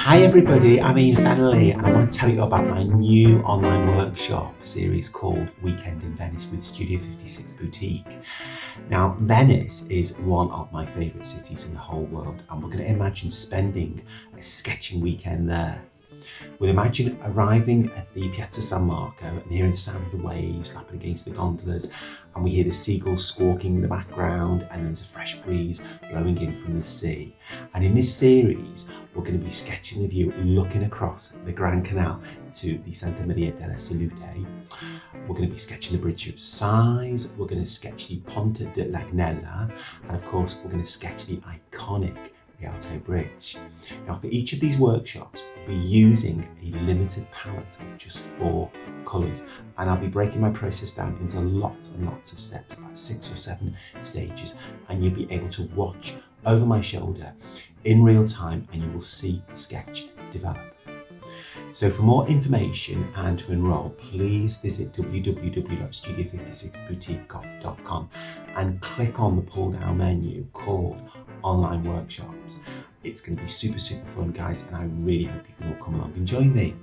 Hi everybody, I'm Fennelly and I want to tell you about my new online workshop series called Weekend in Venice with Studio 56 Boutique. Now, Venice is one of my favourite cities in the whole world, and we're going to imagine spending a sketching weekend there. We'll imagine arriving at the Piazza San Marco and hearing the sound of the waves lapping against the gondolas, and we hear the seagulls squawking in the background, and there's a fresh breeze blowing in from the sea. And in this series, we're going to be sketching the view looking across the Grand Canal to the Santa Maria della Salute. We're going to be sketching the Bridge of Sighs, we're going to sketch the Pont della Canal, and of course we're going to sketch the iconic Rialto Bridge. Now, for each of these workshops, we'll be using a limited palette of just 4 colours, and I'll be breaking my process down into lots and lots of steps, about 6 or 7 stages, and you'll be able to watch over my shoulder in real time and you will see the sketch develop. So for more information and to enrol, please visit www.studio56boutique.com and click on the pull down menu called Online Workshops. It's going to be super fun, guys, and I really hope you can all come along and join me.